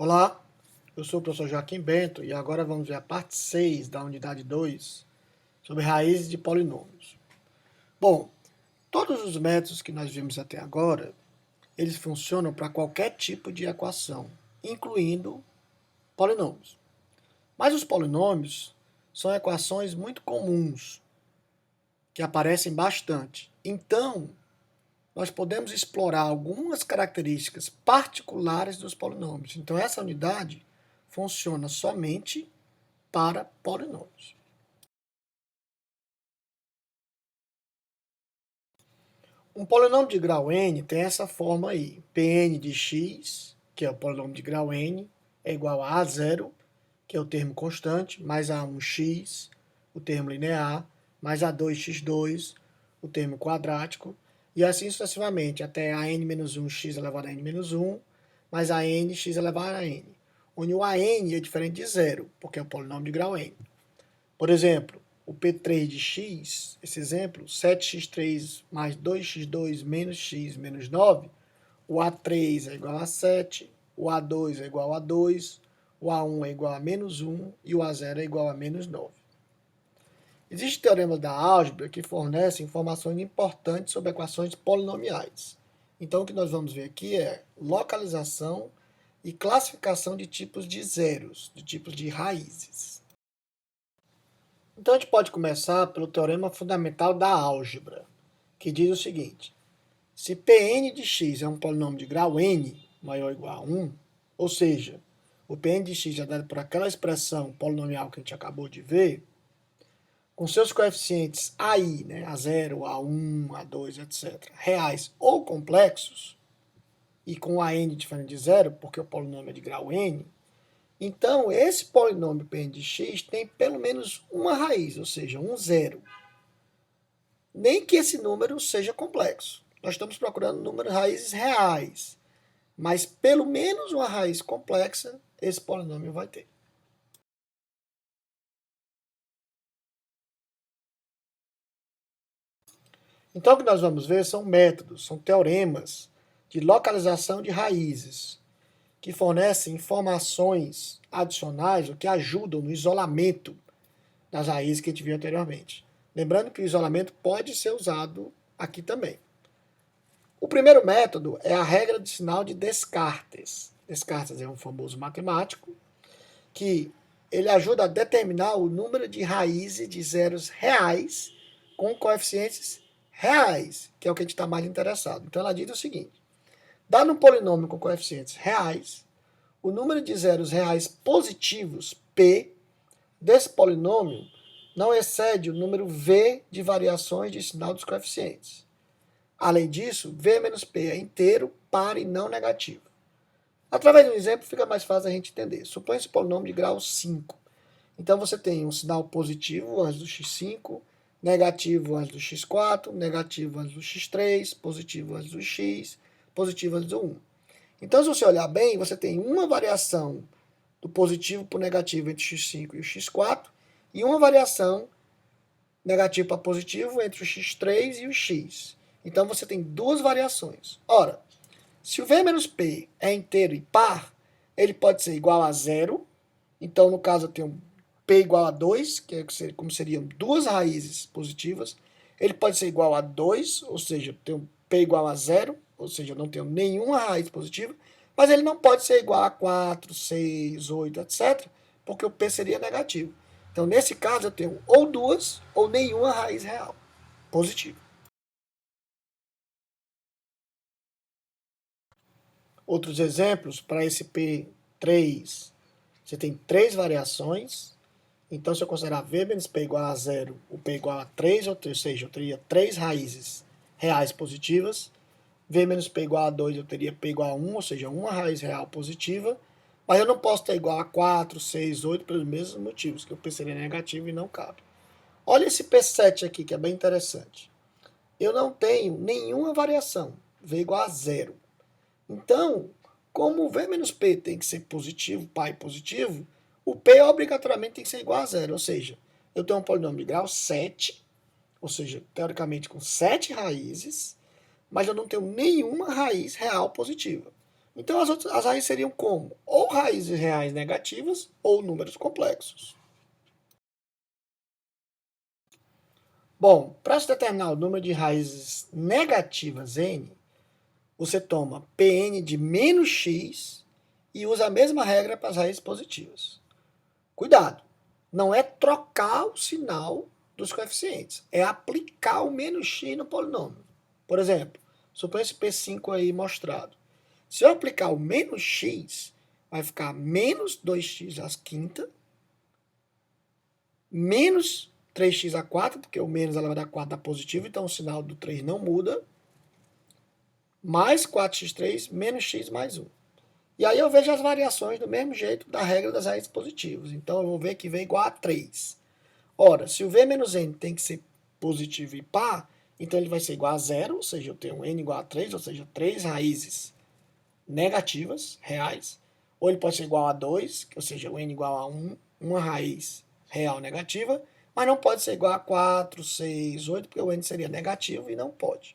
Olá, eu sou o professor Joaquim Bento e agora vamos ver a parte 6 da unidade 2 sobre raízes de polinômios. Bom, todos os métodos que nós vimos até agora, eles funcionam para qualquer tipo de equação, incluindo polinômios. Mas os polinômios são equações muito comuns, que aparecem bastante. Então, nós podemos explorar algumas características particulares dos polinômios. Então, essa unidade funciona somente para polinômios. Um polinômio de grau n tem essa forma aí. Pn de x, que é o polinômio de grau n, é igual a A0, que é o termo constante, mais A1x, o termo linear, mais A2x2, o termo quadrático, e assim sucessivamente, até a n-1x elevado a n-1, mais a n x elevado a n, onde o an é diferente de zero, porque é o polinômio de grau n. Por exemplo, o P3 de x, esse exemplo, 7x3 mais 2x2 menos x menos 9, o A3 é igual a 7, o A2 é igual a 2, o A1 é igual a menos 1 e o A0 é igual a menos 9. Existem teoremas da álgebra que fornecem informações importantes sobre equações polinomiais. Então, o que nós vamos ver aqui é localização e classificação de tipos de zeros, de tipos de raízes. Então, a gente pode começar pelo teorema fundamental da álgebra, que diz o seguinte: se Pn de x é um polinômio de grau n maior ou igual a 1, ou seja, o Pn de x é dado por aquela expressão polinomial que a gente acabou de ver, com seus coeficientes AI, né, A0, A1, A2, etc., reais ou complexos, e com an diferente de zero, porque o polinômio é de grau n, então esse polinômio Pn de x tem pelo menos uma raiz, ou seja, um zero. Nem que esse número seja complexo. Nós estamos procurando números raízes reais, mas pelo menos uma raiz complexa esse polinômio vai ter. Então, o que nós vamos ver são métodos, são teoremas de localização de raízes, que fornecem informações adicionais ou que ajudam no isolamento das raízes que a gente viu anteriormente. Lembrando que o isolamento pode ser usado aqui também. O primeiro método é a regra de sinal de Descartes. Descartes é um famoso matemático que ele ajuda a determinar o número de raízes de zeros reais com coeficientes reais, que é o que a gente está mais interessado. Então ela diz o seguinte: dado um polinômio com coeficientes reais, o número de zeros reais positivos, P, desse polinômio não excede o número V de variações de sinal dos coeficientes. Além disso, V menos P é inteiro, par e não negativo. Através de um exemplo fica mais fácil a gente entender. Suponha esse polinômio de grau 5. Então você tem um sinal positivo antes do x5, negativo antes do x4, negativo antes do x3, positivo antes do x, positivo antes do 1. Então, se você olhar bem, você tem uma variação do positivo para o negativo entre o x5 e o x4, e uma variação negativo para positivo entre o x3 e o x. Então você tem duas variações. Ora, se o V menos P é inteiro e par, ele pode ser igual a zero. Então, no caso, eu tenho P igual a 2, que é como seriam duas raízes positivas. Ele pode ser igual a 2, ou seja, eu tenho P igual a zero, ou seja, eu não tenho nenhuma raiz positiva. Mas ele não pode ser igual a 4, 6, 8, etc., porque o P seria negativo. Então, nesse caso, eu tenho ou duas ou nenhuma raiz real positiva. Outros exemplos, para esse P3, você tem três variações. Então, se eu considerar V menos P igual a zero, o P igual a 3, ou seja, eu teria três raízes reais positivas. V menos P igual a 2, eu teria P igual a 1, ou seja, uma raiz real positiva. Mas eu não posso ter igual a 4, 6, 8 pelos mesmos motivos, que o P seria negativo e não cabe. Olha esse P7 aqui, que é bem interessante. Eu não tenho nenhuma variação. V igual a zero. Então, como o V menos P tem que ser positivo, pai positivo, o P obrigatoriamente tem que ser igual a zero. Ou seja, eu tenho um polinômio de grau 7, ou seja, teoricamente com 7 raízes, mas eu não tenho nenhuma raiz real positiva. Então as raízes seriam como? Ou raízes reais negativas ou números complexos. Bom, para se determinar o número de raízes negativas n, você toma Pn de menos x e usa a mesma regra para as raízes positivas. Cuidado, não é trocar o sinal dos coeficientes, é aplicar o menos x no polinômio. Por exemplo, suponha esse P5 aí mostrado. Se eu aplicar o menos x, vai ficar menos 2x à quinta, menos 3x à quarta, porque o menos ela vai dar 4 dá positivo, então o sinal do 3 não muda, mais 4x3, menos x mais 1. E aí eu vejo as variações do mesmo jeito da regra das raízes positivas. Então eu vou ver que V igual a 3. Ora, se o V menos N tem que ser positivo e par, então ele vai ser igual a 0, ou seja, eu tenho N igual a 3, ou seja, 3 raízes negativas, reais. Ou ele pode ser igual a 2, ou seja, o N igual a 1, uma raiz real negativa, mas não pode ser igual a 4, 6, 8, porque o N seria negativo e não pode.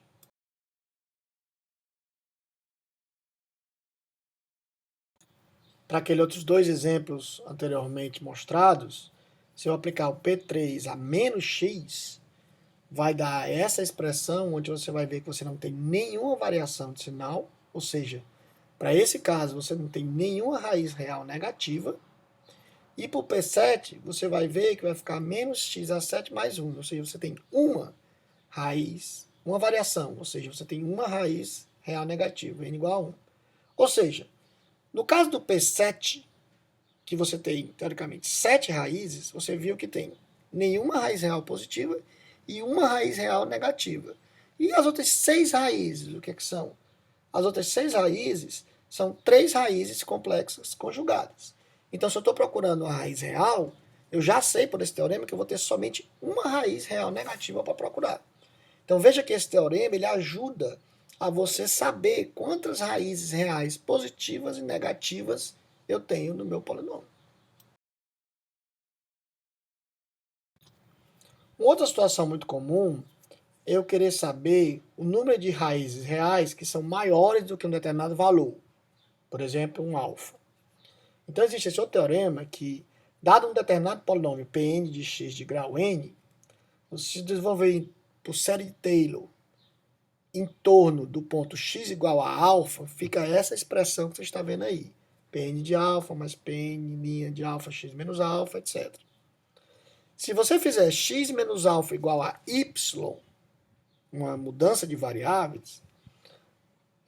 Para aqueles outros dois exemplos anteriormente mostrados, se eu aplicar o P3 a menos x, vai dar essa expressão onde você vai ver que você não tem nenhuma variação de sinal, ou seja, para esse caso você não tem nenhuma raiz real negativa, e para o P7 você vai ver que vai ficar menos x a 7 mais 1, ou seja, você tem uma raiz, uma variação, ou seja, você tem uma raiz real negativa, n igual a 1. Ou seja, no caso do P7, que você tem, teoricamente, 7 raízes, você viu que tem nenhuma raiz real positiva e uma raiz real negativa. E as outras 6 raízes, o que, que são? As outras 6 raízes são 3 raízes complexas conjugadas. Então, se eu estou procurando uma raiz real, eu já sei por esse teorema que eu vou ter somente uma raiz real negativa para procurar. Então, veja que esse teorema ele ajuda a você saber quantas raízes reais positivas e negativas eu tenho no meu polinômio. Uma outra situação muito comum é eu querer saber o número de raízes reais que são maiores do que um determinado valor. Por exemplo, um alfa. Então existe esse outro teorema que, dado um determinado polinômio Pn de x de grau n, se desenvolver por série de Taylor em torno do ponto x igual a alfa, fica essa expressão que você está vendo aí. Pn de alfa mais Pn' de alfa x menos alfa, etc. Se você fizer x menos alfa igual a y, uma mudança de variáveis,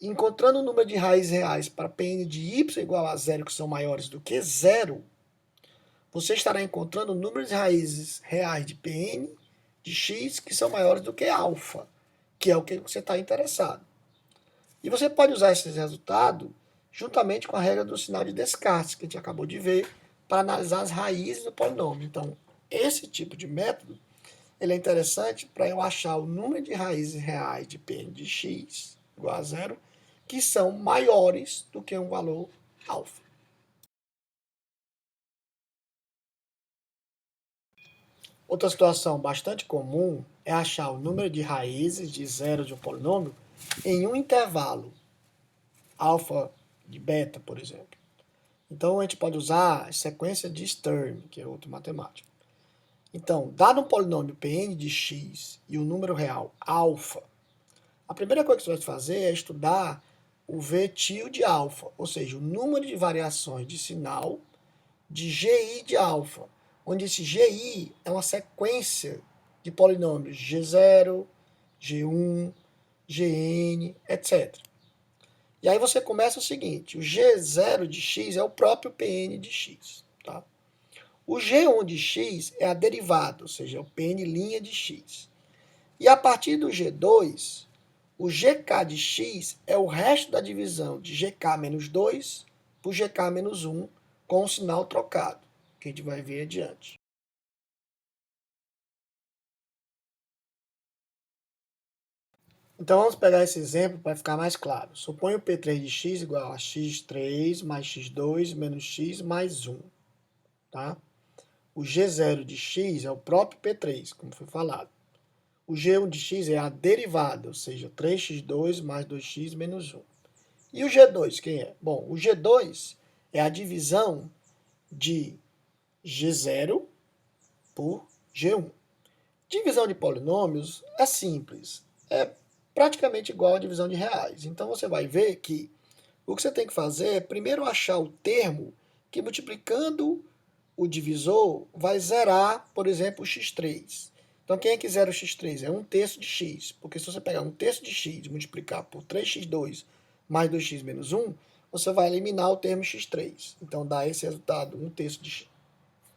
encontrando o número de raízes reais para Pn de y igual a zero, que são maiores do que zero, você estará encontrando o número de raízes reais de Pn de x que são maiores do que alfa, que é o que você está interessado. E você pode usar esse resultado juntamente com a regra do sinal de Descartes, que a gente acabou de ver, para analisar as raízes do polinômio. Então, esse tipo de método ele é interessante para eu achar o número de raízes reais de Pn de x igual a zero, que são maiores do que um valor alfa. Outra situação bastante comum é achar o número de raízes de zero de um polinômio em um intervalo, alfa de beta, por exemplo. Então, a gente pode usar a sequência de Sturm, que é outro matemático. Então, dado um polinômio Pn de x e o número real alfa, a primeira coisa que você vai fazer é estudar o V tilde alfa, ou seja, o número de variações de sinal de GI de alfa, onde esse GI é uma sequência de polinômios G0, G1, Gn, etc. E aí você começa o seguinte, o G0 de x é o próprio Pn de x. Tá? O G1 de x é a derivada, ou seja, é o Pn' de x. E a partir do G2, o GK de x é o resto da divisão de GK menos 2 por GK menos 1 com o sinal trocado, que a gente vai ver adiante. Então vamos pegar esse exemplo para ficar mais claro. Suponha o P3 de x igual a x3 mais x2 menos x mais 1. Tá? O G0 de x é o próprio P3, como foi falado. O G1 de x é a derivada, ou seja, 3x2 mais 2x menos 1. E o G2, quem é? Bom, o G2 é a divisão de G0 por G1. Divisão de polinômios é simples. É praticamente igual à divisão de reais. Então você vai ver que o que você tem que fazer é primeiro achar o termo que multiplicando o divisor vai zerar, por exemplo, o x3. Então quem é que zera o x3? É 1/3 de x. Porque se você pegar 1/3 de x e multiplicar por 3x2 mais 2x menos 1, você vai eliminar o termo x3. Então dá esse resultado, 1/3 de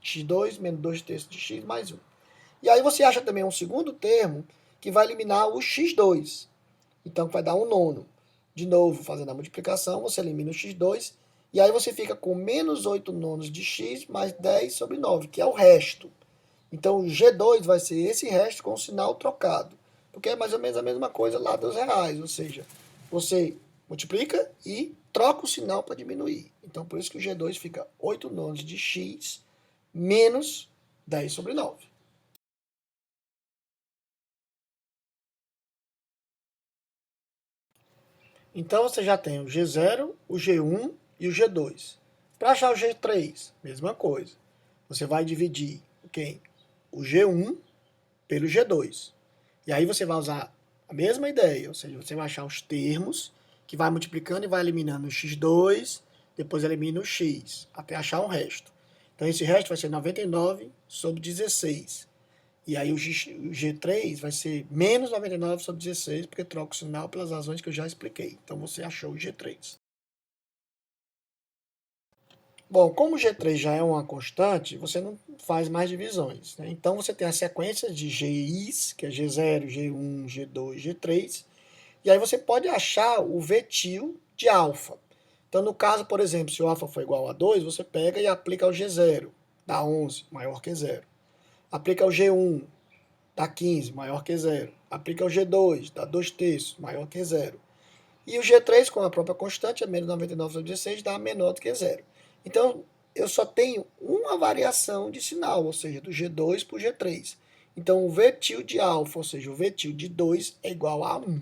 x2 menos 2/3 de x mais 1. E aí você acha também um segundo termo que vai eliminar o x2. Então vai dar 1/9. De novo, fazendo a multiplicação, você elimina o x2. E aí você fica com menos 8/9 de x mais 10 sobre 9, que é o resto. Então o G2 vai ser esse resto com o sinal trocado. Porque é mais ou menos a mesma coisa lá dos reais. Ou seja, você multiplica e troca o sinal para diminuir. Então por isso que o G2 fica 8/9 de x menos 10 sobre 9. Então você já tem o G0, o G1 e o G2. Para achar o G3, mesma coisa. Você vai dividir quem? O G1 pelo G2. E aí você vai usar a mesma ideia, ou seja, você vai achar os termos, que vai multiplicando e vai eliminando o x2, depois elimina o x, até achar um resto. Então esse resto vai ser 99 sobre 16. E aí o G3 vai ser menos 99 sobre 16, porque troca o sinal pelas razões que eu já expliquei. Então você achou o G3. Bom, como o G3 já é uma constante, você não faz mais divisões, né? Então você tem a sequência de GIs, que é G0, G1, G2, G3, e aí você pode achar o vetil de alfa. Então no caso, por exemplo, se o alfa for igual a 2, você pega e aplica ao G0, dá 11, maior que 0. Aplica ao G1, dá 15, maior que 0. Aplica ao G2, dá 2/3, maior que 0. E o G3, com a própria constante, é menos 99 sobre 16, dá menor do que 0. Então, eu só tenho uma variação de sinal, ou seja, do G2 para o G3. Então, o vetil de alfa, ou seja, o vetil de 2 é igual a 1.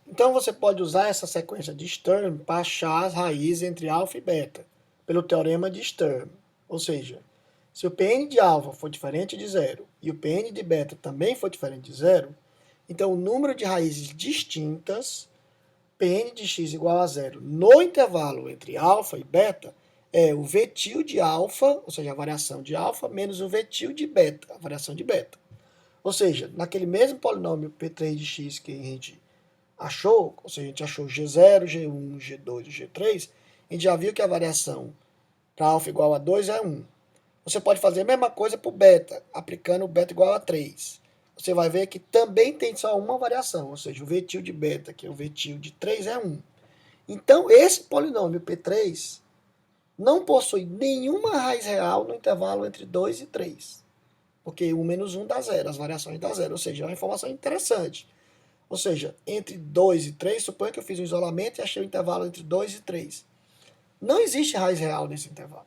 Então, você pode usar essa sequência de Sturm para achar as raízes entre alfa e beta, pelo teorema de Sturm. Ou seja, se o Pn de alfa for diferente de 0 e o Pn de beta também for diferente de 0, então o número de raízes distintas, Pn de x igual a 0, no intervalo entre alfa e beta, é o vetil de alfa, ou seja, a variação de alfa, menos o vetil de beta, a variação de beta. Ou seja, naquele mesmo polinômio P3 de x que a gente achou, ou seja, a gente achou G0, G1, G2 e G3, a gente já viu que a variação para alfa igual a 2 é 1. Você pode fazer a mesma coisa para o beta, aplicando o beta igual a 3. Você vai ver que também tem só uma variação, ou seja, o vetil de beta, que é o vetil de 3, é 1. Então, esse polinômio P3 não possui nenhuma raiz real no intervalo entre 2 e 3. Porque 1 menos 1 dá 0, as variações dá 0. Ou seja, é uma informação interessante. Ou seja, entre 2 e 3, suponha que eu fiz um isolamento e achei o intervalo entre 2 e 3. Não existe raiz real nesse intervalo.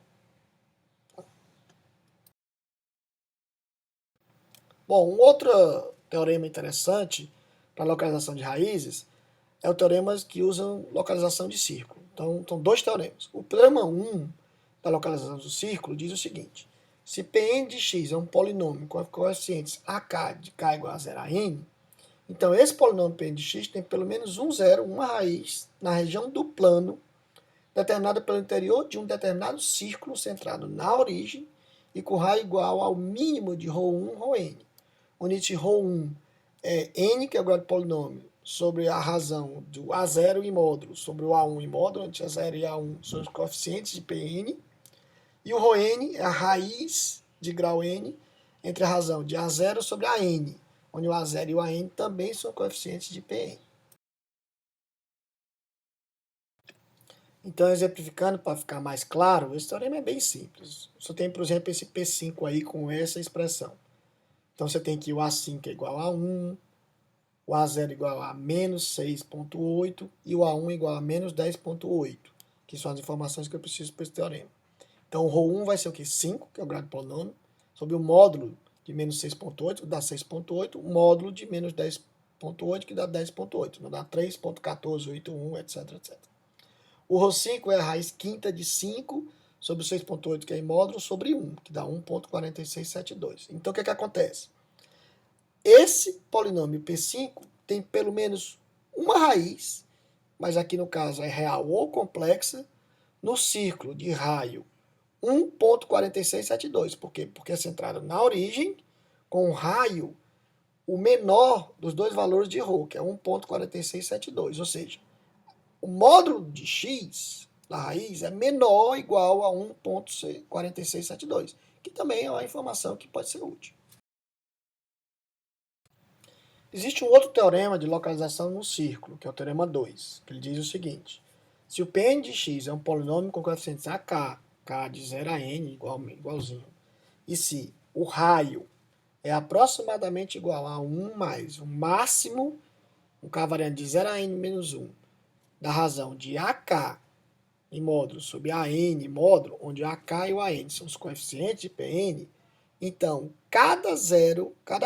Bom, um outro teorema interessante para localização de raízes é o teorema que usam localização de círculo. Então, são dois teoremas. O teorema 1 da localização do círculo diz o seguinte: se Pn de x é um polinômio com coeficientes ak de k igual a 0 a n, então esse polinômio Pn de x tem pelo menos um zero, uma raiz, na região do plano, determinada pelo interior de um determinado círculo centrado na origem e com raio igual ao mínimo de ρ1, ρn, onde esse ρ1 é n, que é o grau de polinômio, sobre a razão do A0 e módulo, sobre o A1 e módulo, onde A0 e A1 são os coeficientes de Pn, e o ρn é a raiz de grau n entre a razão de A0 sobre a n, onde o A0 e o AN também são coeficientes de Pn. Então, exemplificando para ficar mais claro, esse teorema é bem simples. Só tem, por exemplo, esse P5 aí com essa expressão. Então, você tem que o A5 é igual a 1, o A0 igual a menos 6,8 e o A1 igual a menos 10,8, que são as informações que eu preciso para esse teorema. Então, o ρ1 vai ser o quê? 5, que é o grau de polinômio, sobre o módulo de menos 6,8, que dá 6,8, módulo de menos 10,8, que dá 10,8. Não dá 3,1481, etc, etc. O ρ5 é a raiz quinta de 5 sobre 6,8, que é em módulo, sobre 1, que dá 1,4672. Então, o que acontece? Esse polinômio P5 tem pelo menos uma raiz, mas aqui no caso é real ou complexa, no círculo de raio 1,4672. Por quê? Porque é centrado na origem, com o raio o menor dos dois valores de ρ, que é 1,4672. Ou seja, o módulo de x da raiz é menor ou igual a 1,4672, que também é uma informação que pode ser útil. Existe um outro teorema de localização no círculo, que é o teorema 2, que ele diz o seguinte: se o Pn de x é um polinômio com coeficientes AK, k de 0 a n igualzinho, e se o raio é aproximadamente igual a 1 mais o máximo, um k variante de 0 a n menos 1, da razão de AK em módulo sobre AN módulo, onde AK e o AN são os coeficientes de Pn, então cada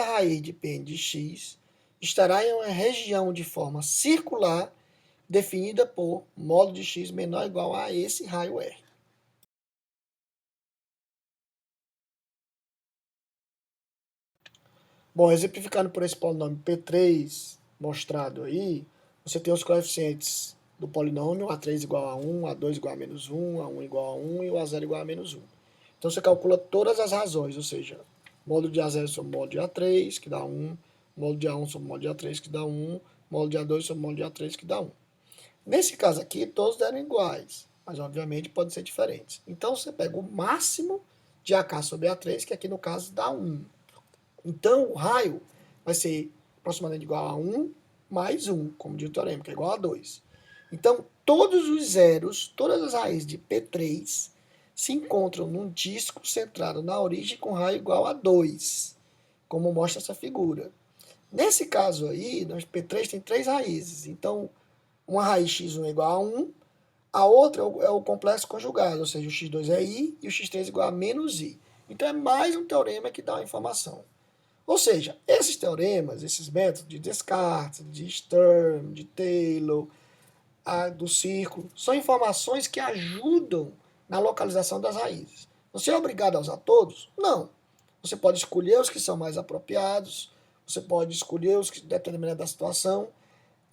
raiz de Pn de x estará em uma região de forma circular definida por módulo de x menor ou igual a esse raio R. Bom, exemplificando por esse polinômio P3 mostrado aí, você tem os coeficientes do polinômio A3 igual a 1, A2 igual a menos 1, A1 igual a 1 e o A0 igual a menos 1. Então você calcula todas as razões, ou seja, módulo de A0 sobre módulo de A3, que dá 1, módulo de A1 sobre módulo de A3, que dá 1, módulo de A2 sobre módulo de A3, que dá 1. Nesse caso aqui, todos deram iguais, mas obviamente podem ser diferentes. Então você pega o máximo de AK sobre A3, que aqui no caso dá 1. Então o raio vai ser aproximadamente igual a 1 mais 1, como diz o teorema, que é igual a 2. Então todos os zeros, todas as raízes de P3 se encontram num disco centrado na origem com raio igual a 2, como mostra essa figura. Nesse caso aí, P3 tem 3 raízes, então uma raiz x1 é igual a 1, a outra é o complexo conjugado, ou seja, o x2 é i e o x3 é igual a menos i. Então é mais um teorema que dá uma informação. Ou seja, esses teoremas, esses métodos de Descartes, de Sturm, de Taylor, do círculo, são informações que ajudam na localização das raízes. Você é obrigado a usar todos? Não. Você pode escolher os que são mais apropriados, você pode escolher os que dependem da situação,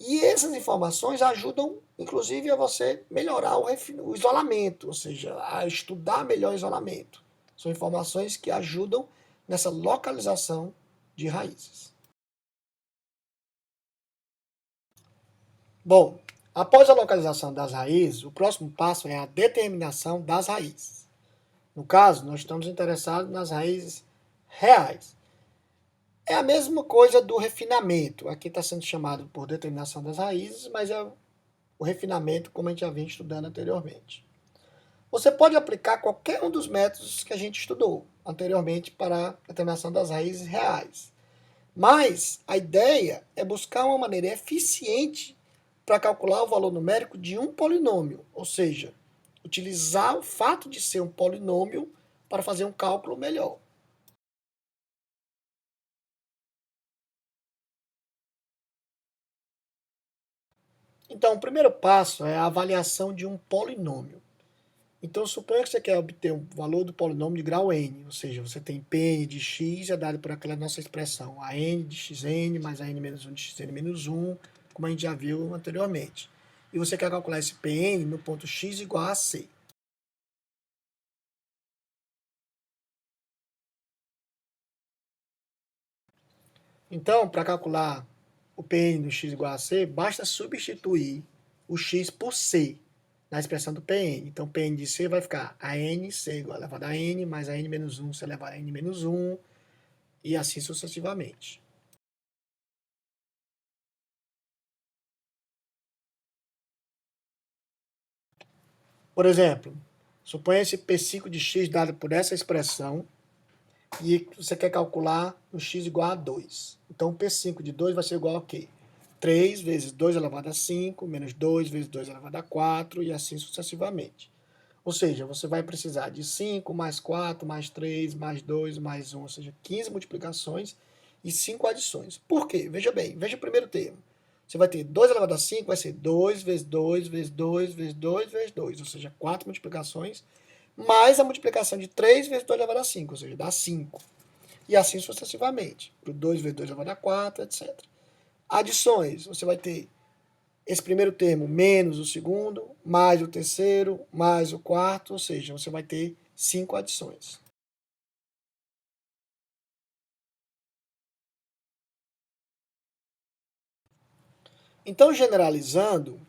e essas informações ajudam, inclusive, a você melhorar o isolamento, ou seja, a estudar melhor o isolamento. São informações que ajudam nessa localização de raízes. Bom, após a localização das raízes, o próximo passo é a determinação das raízes. No caso, nós estamos interessados nas raízes reais. É a mesma coisa do refinamento. Aqui está sendo chamado por determinação das raízes, mas é o refinamento como a gente já vinha estudando anteriormente. Você pode aplicar qualquer um dos métodos que a gente estudou anteriormente para a determinação das raízes reais. Mas a ideia é buscar uma maneira eficiente para calcular o valor numérico de um polinômio, ou seja, utilizar o fato de ser um polinômio para fazer um cálculo melhor. Então, o primeiro passo é a avaliação de um polinômio. Então, suponha que você quer obter um valor do polinômio de grau n, ou seja, você tem Pn de x é dado por aquela nossa expressão, a n de xn mais a n menos 1 de xn menos 1, como a gente já viu anteriormente. E você quer calcular esse Pn no ponto x igual a c. Então, para calcular o Pn no x igual a c, basta substituir o x por c na expressão do Pn. Então, Pn de c vai ficar a n, c igual a elevado a n, mais a n menos 1, c elevado a n menos 1, e assim sucessivamente. Por exemplo, suponha esse P5 de x dado por essa expressão e você quer calcular o x igual a 2. Então, o P5 de 2 vai ser igual a quê? 3 vezes 2 elevado a 5, menos 2 vezes 2 elevado a 4, e assim sucessivamente. Ou seja, você vai precisar de 5 mais 4 mais 3 mais 2 mais 1, ou seja, 15 multiplicações e 5 adições. Por quê? Veja bem, veja o primeiro termo. Você vai ter 2 elevado a 5, vai ser 2 vezes 2 vezes 2 vezes 2 vezes 2, ou seja, 4 multiplicações, mais a multiplicação de 3 vezes 2 elevado a 5, ou seja, dá 5. E assim sucessivamente. Para 2 vezes 2 elevado a 4, etc. Adições, você vai ter esse primeiro termo menos o segundo, mais o terceiro, mais o quarto, ou seja, você vai ter 5 adições. Então, generalizando,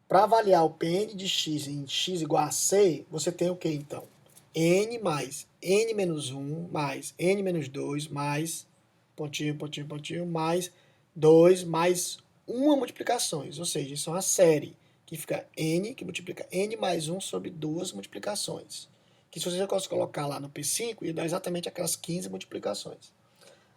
para avaliar o Pn de x em x igual a c, você tem o que então? N mais n menos 1 mais n menos 2 mais pontinho, pontinho, pontinho, mais 2 mais uma multiplicações, ou seja, isso é uma série que fica n, que multiplica n mais 1 sobre duas multiplicações. Que se você fosse colocar lá no P5, ia dar exatamente aquelas 15 multiplicações.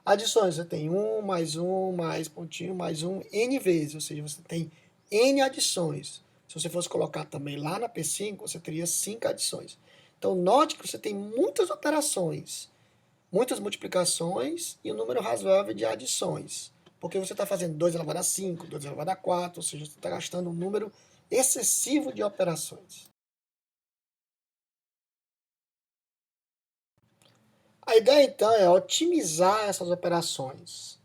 Adições, você tem 1 mais pontinho, mais 1, n vezes, ou seja, você tem n adições. Se você fosse colocar também lá na P5, você teria 5 adições. Então, note que você tem muitas operações, muitas multiplicações e um número razoável de adições. Porque você está fazendo 2 elevado a 5, 2 elevado a 4, ou seja, você está gastando um número excessivo de operações. A ideia, então, é otimizar essas operações.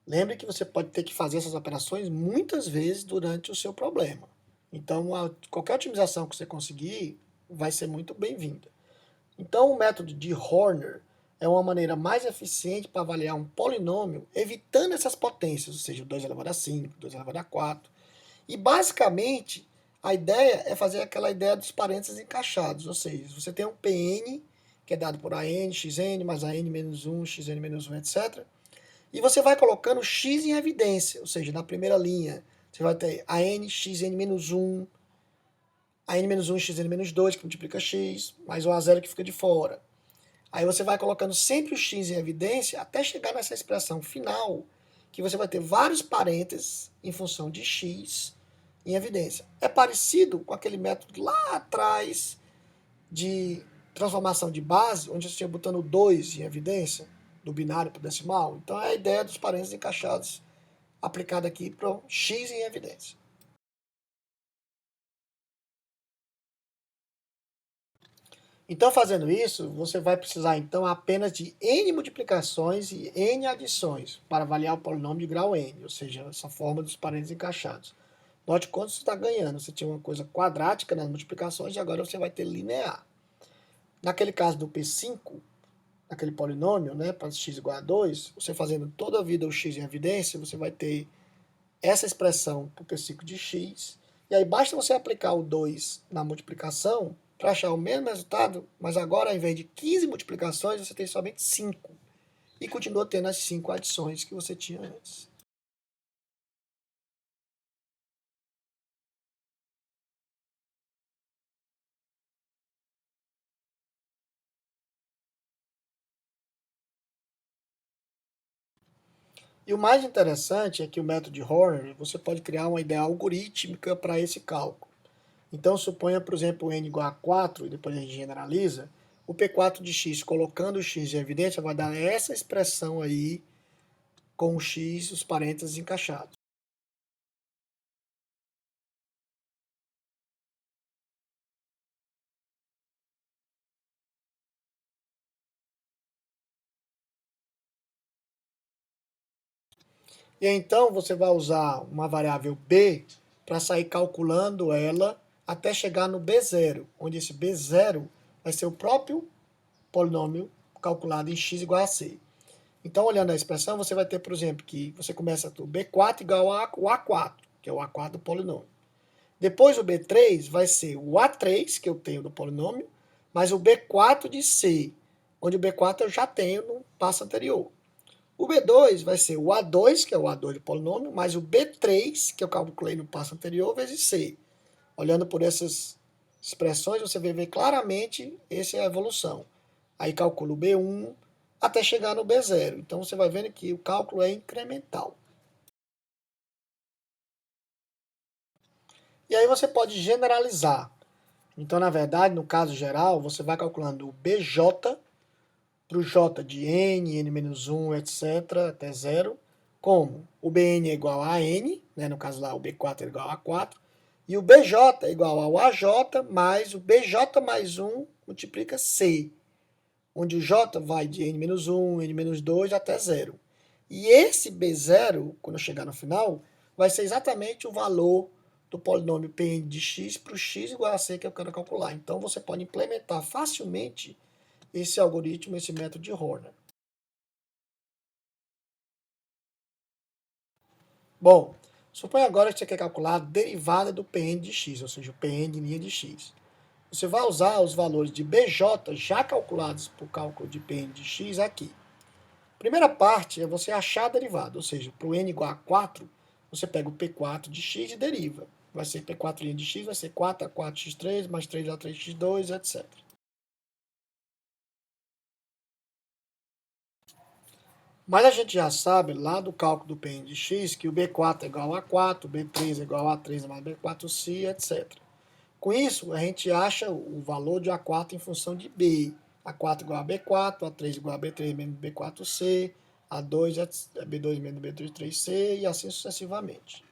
Lembre que você pode ter que fazer essas operações muitas vezes durante o seu problema. Então, qualquer otimização que você conseguir vai ser muito bem-vinda. Então, o método de Horner é uma maneira mais eficiente para avaliar um polinômio, evitando essas potências, ou seja, 2 elevado a 5, 2 elevado a 4. E, basicamente, a ideia é fazer aquela ideia dos parênteses encaixados, ou seja, você tem um Pn, que é dado por an, xn, mais an menos 1, xn menos 1, etc., e você vai colocando x em evidência, ou seja, na primeira linha, você vai ter a n, xn menos 1, a n menos 1, xn menos 2, que multiplica x, mais o a zero que fica de fora. Aí você vai colocando sempre o x em evidência até chegar nessa expressão final, que você vai ter vários parênteses em função de x em evidência. É parecido com aquele método lá atrás de transformação de base, onde você tinha botando 2 em evidência, do binário para o decimal. Então é a ideia dos parênteses encaixados aplicada aqui para o x em evidência. Então, fazendo isso, você vai precisar então apenas de n multiplicações e n adições para avaliar o polinômio de grau n, ou seja, essa forma dos parênteses encaixados. Note quanto você está ganhando. Você tinha uma coisa quadrática nas multiplicações e agora você vai ter linear. Naquele caso do P5, aquele polinômio, né, para x igual a 2, você fazendo toda a vida o x em evidência, você vai ter essa expressão para o P5 de x, e aí basta você aplicar o 2 na multiplicação para achar o mesmo resultado, mas agora ao invés de 15 multiplicações, você tem somente 5. E continua tendo as 5 adições que você tinha antes. E o mais interessante é que o método de Horner, você pode criar uma ideia algorítmica para esse cálculo. Então, suponha, por exemplo, n igual a 4, e depois a gente generaliza, o P4 de x, colocando o x em evidência, vai dar essa expressão aí, com o x, os parênteses encaixados. E então você vai usar uma variável b para sair calculando ela até chegar no b0, onde esse b0 vai ser o próprio polinômio calculado em x igual a c. Então, olhando a expressão, você vai ter, por exemplo, que você começa do b4 igual ao a4, que é o a4 do polinômio. Depois o b3 vai ser o a3, que eu tenho do polinômio, mais o b4 de c, onde o b4 eu já tenho no passo anterior. O B2 vai ser o A2, que é o A2 do polinômio, mais o B3, que eu calculei no passo anterior, vezes C. Olhando por essas expressões, você vai ver claramente essa é a evolução. Aí calcula o B1 até chegar no B0. Então você vai vendo que o cálculo é incremental. E aí você pode generalizar. Então, na verdade, no caso geral, você vai calculando o BJ para o J de N, N-1, etc., até zero, como o BN é igual a N, né, no caso lá o B4 é igual a 4, e o BJ é igual ao AJ mais o BJ mais 1 multiplica C, onde o J vai de N-1, N-2 até zero. E esse B0, quando chegar no final, vai ser exatamente o valor do polinômio Pn de x para o x igual a c que eu quero calcular. Então você pode implementar facilmente esse algoritmo, esse método de Horner. Bom, suponha agora que você quer calcular a derivada do Pn de x, ou seja, o Pn de linha de x. Você vai usar os valores de Bj já calculados para o cálculo de Pn de x aqui. Primeira parte é você achar a derivada, ou seja, para o n igual a 4, você pega o P4 de x e deriva. Vai ser P4' de x, vai ser 4 a 4x3 mais 3 a 3x2, etc. Mas a gente já sabe lá do cálculo do Pn de x que o B4 é igual a 4, o B3 é igual a 3 mais B4c, etc. Com isso, a gente acha o valor de A4 em função de B. A4 igual a B4, A3 igual a B3 menos B4c, A2 é B2 menos B3c e assim sucessivamente.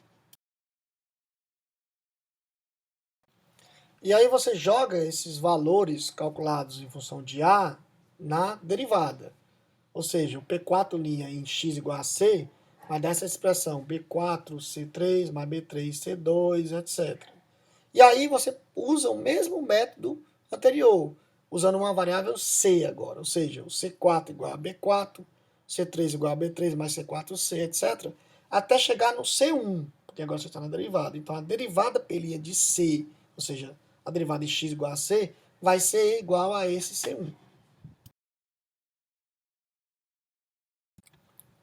E aí você joga esses valores calculados em função de A na derivada. Ou seja, o P4' em x igual a c vai dar essa expressão B4C3 mais B3C2, etc. E aí você usa o mesmo método anterior, usando uma variável C agora, ou seja, o C4 igual a B4, C3 igual a B3 mais C4C, etc., até chegar no C1, porque agora você está na derivada. Então a derivada pelinha de C, ou seja, a derivada de x igual a C, vai ser igual a esse C1.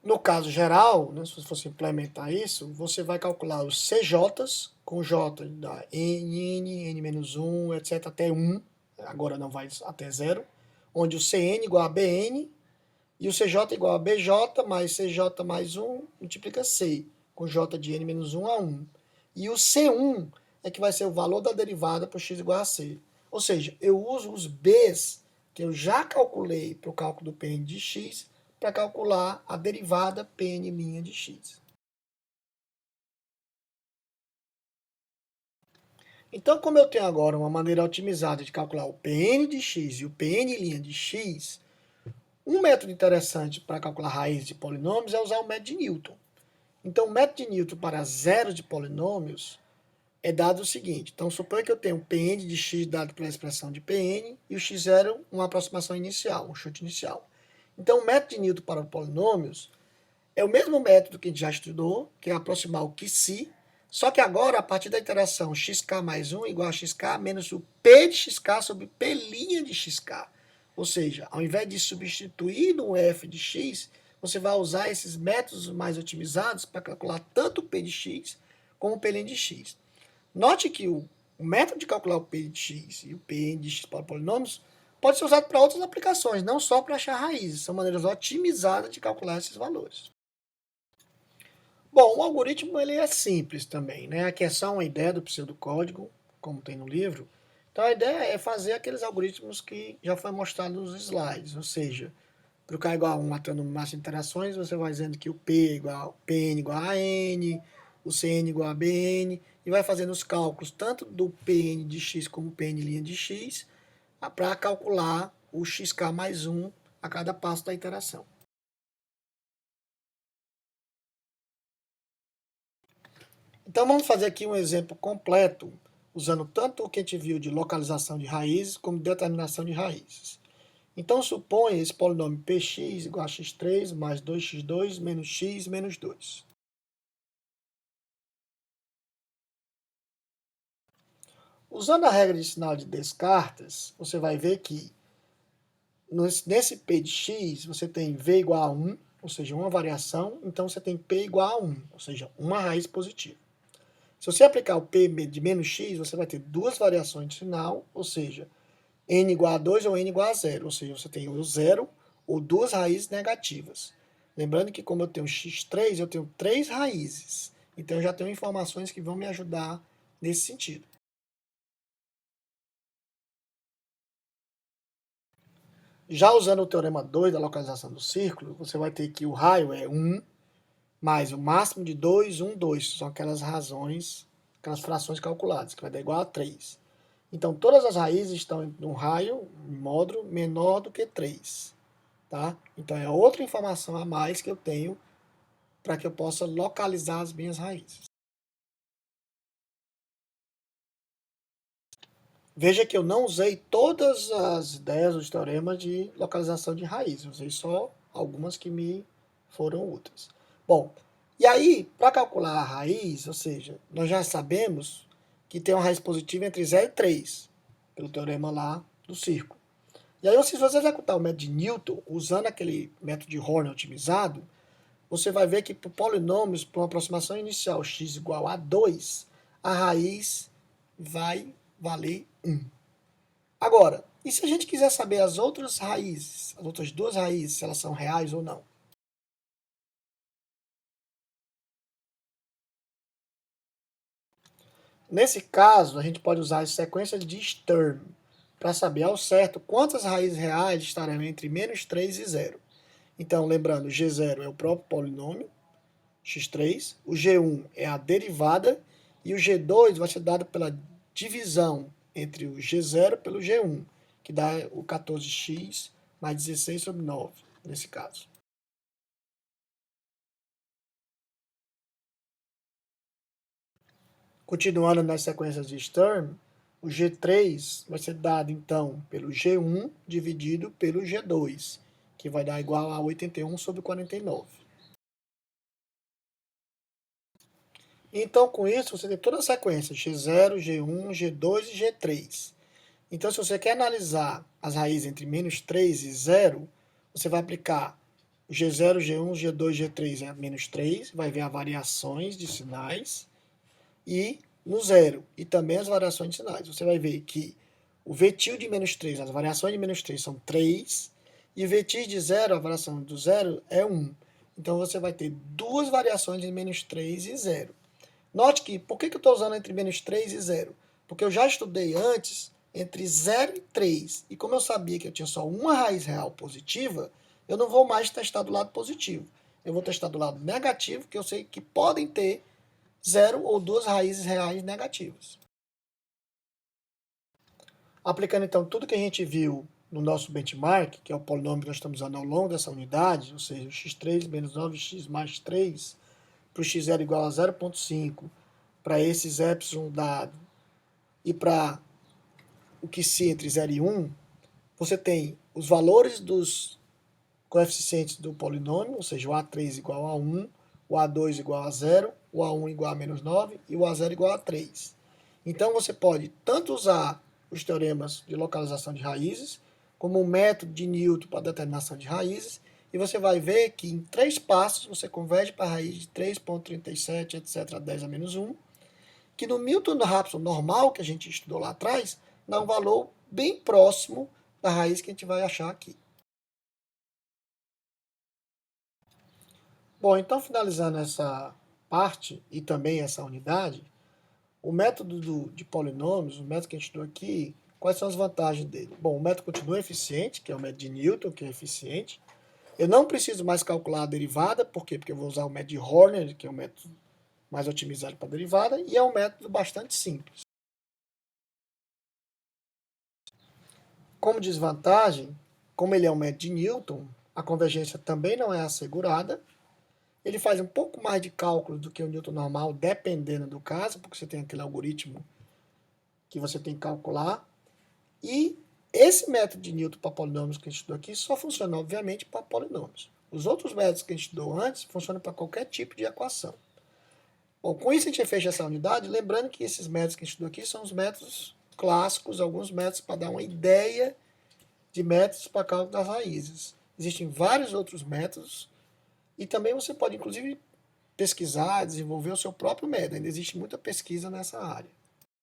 No caso geral, né, se você fosse implementar isso, você vai calcular os CJs com J da N, N-1, etc. até 1, agora não vai até 0, onde o CN igual a BN e o CJ igual a BJ mais CJ mais 1 multiplica C, com J de N-1 a 1. E o C1 é que vai ser o valor da derivada para o x igual a C. Ou seja, eu uso os Bs que eu já calculei para o cálculo do Pn de x para calcular a derivada Pn' de x. Então, como eu tenho agora uma maneira otimizada de calcular o Pn de x e o Pn' de x, um método interessante para calcular raiz de polinômios é usar o método de Newton. Então, o método de Newton para zero de polinômios é dado o seguinte. Então, suponha que eu tenho o Pn de x dado pela expressão de Pn e o x0 uma aproximação inicial, um chute inicial. Então, o método de Newton para polinômios é o mesmo método que a gente já estudou, que é aproximar o que se, só que agora, a partir da interação xk mais 1 igual a xk menos o p de xk sobre p' de xk. Ou seja, ao invés de substituir no f de x, você vai usar esses métodos mais otimizados para calcular tanto o p de x como o p' de x. Note que o método de calcular o p de x e o p de x para polinômios pode ser usado para outras aplicações, não só para achar raízes. São maneiras otimizadas de calcular esses valores. Bom, o algoritmo ele é simples também, né? Aqui é só uma ideia do pseudocódigo, como tem no livro. Então a ideia é fazer aqueles algoritmos que já foi mostrado nos slides, ou seja, para o k igual a 1 até o número máximo de interações, você vai dizendo que o p igual, pn igual a n, o cn igual a bn, e vai fazendo os cálculos tanto do pn de x como pn' de x, para calcular o xk mais 1 a cada passo da iteração. Então vamos fazer aqui um exemplo completo, usando tanto o que a gente viu de localização de raízes, como determinação de raízes. Então suponha esse polinômio px igual a x3 mais 2x2 menos x menos 2. Usando a regra de sinal de Descartes, você vai ver que nesse p de x você tem v igual a 1, ou seja, uma variação, então você tem p igual a 1, ou seja, uma raiz positiva. Se você aplicar o p de menos x, você vai ter duas variações de sinal, ou seja, n igual a 2 ou n igual a 0, ou seja, você tem o zero ou duas raízes negativas. Lembrando que como eu tenho x3, eu tenho três raízes. Então eu já tenho informações que vão me ajudar nesse sentido. Já usando o teorema 2 da localização do círculo, você vai ter que o raio é 1 mais o máximo de 2, 1, 2. São aquelas razões, aquelas frações calculadas, que vai dar igual a 3. Então, todas as raízes estão em um raio, um módulo, menor do que 3. Tá? Então, é outra informação a mais que eu tenho para que eu possa localizar as minhas raízes. Veja que eu não usei todas as ideias dos teoremas de localização de raiz, eu usei só algumas que me foram úteis. Bom, e aí, para calcular a raiz, ou seja, nós já sabemos que tem uma raiz positiva entre 0 e 3, pelo teorema lá do círculo. E aí, se você executar o método de Newton, usando aquele método de Horner otimizado, você vai ver que para polinômios, para uma aproximação inicial x igual a 2, a raiz vai valer 1. Agora, e se a gente quiser saber as outras raízes, as outras duas raízes, se elas são reais ou não? Nesse caso, a gente pode usar as sequências de Sturm para saber ao certo quantas raízes reais estarão entre menos 3 e 0. Então, lembrando, G0 é o próprio polinômio, x3, o G1 é a derivada e o G2 vai ser dado pela divisão entre o G0 pelo G1, que dá o 14x mais 16 sobre 9, nesse caso. Continuando nas sequências de Sturm, o G3 vai ser dado, então, pelo G1 dividido pelo G2, que vai dar igual a 81 sobre 49. Então, com isso, você tem toda a sequência, G0, G1, G2 e G3. Então, se você quer analisar as raízes entre menos 3 e 0, você vai aplicar o G0, G1, G2, G3 é menos 3, vai ver as variações de sinais, e no 0, e também as variações de sinais. Você vai ver que o vetil de menos 3, as variações de menos 3 são 3, e o vetil de 0, a variação do 0 é 1. Então, você vai ter duas variações de menos 3 e 0. Note que, por que eu estou usando entre menos 3 e 0? Porque eu já estudei antes entre 0 e 3. E como eu sabia que eu tinha só uma raiz real positiva, eu não vou mais testar do lado positivo. Eu vou testar do lado negativo, que eu sei que podem ter 0 ou duas raízes reais negativas. Aplicando então tudo que a gente viu no nosso benchmark, que é o polinômio que nós estamos usando ao longo dessa unidade, ou seja, x3 menos 9x mais 3, para o x0 igual a 0,5, para esses epsilon dado, e para o que se entre 0 e 1, você tem os valores dos coeficientes do polinômio, ou seja, o A3 igual a 1, o A2 igual a 0, o A1 igual a menos 9 e o A0 igual a 3. Então você pode tanto usar os teoremas de localização de raízes, como o método de Newton para determinação de raízes, e você vai ver que em 3 passos você converge para a raiz de 3,37, etc., a 10 a menos 1, que no Milton-Raphson normal, que a gente estudou lá atrás, dá um valor bem próximo da raiz que a gente vai achar aqui. Bom, então finalizando essa parte e também essa unidade, o método de polinômios, o método que a gente estudou aqui, quais são as vantagens dele? Bom, o método continua eficiente, que é o método de Newton, que é eficiente. Eu não preciso mais calcular a derivada, por quê? Porque eu vou usar o método de Horner, que é o método mais otimizado para a derivada, e é um método bastante simples. Como desvantagem, como ele é um método de Newton, a convergência também não é assegurada. Ele faz um pouco mais de cálculo do que o Newton normal, dependendo do caso, porque você tem aquele algoritmo que você tem que calcular. E esse método de Newton para polinômios que a gente estudou aqui só funciona, obviamente, para polinômios. Os outros métodos que a gente estudou antes funcionam para qualquer tipo de equação. Bom, com isso a gente fecha essa unidade, lembrando que esses métodos que a gente estudou aqui são os métodos clássicos, alguns métodos para dar uma ideia de métodos para cálculo das raízes. Existem vários outros métodos e também você pode, inclusive, pesquisar, desenvolver o seu próprio método. Ainda existe muita pesquisa nessa área.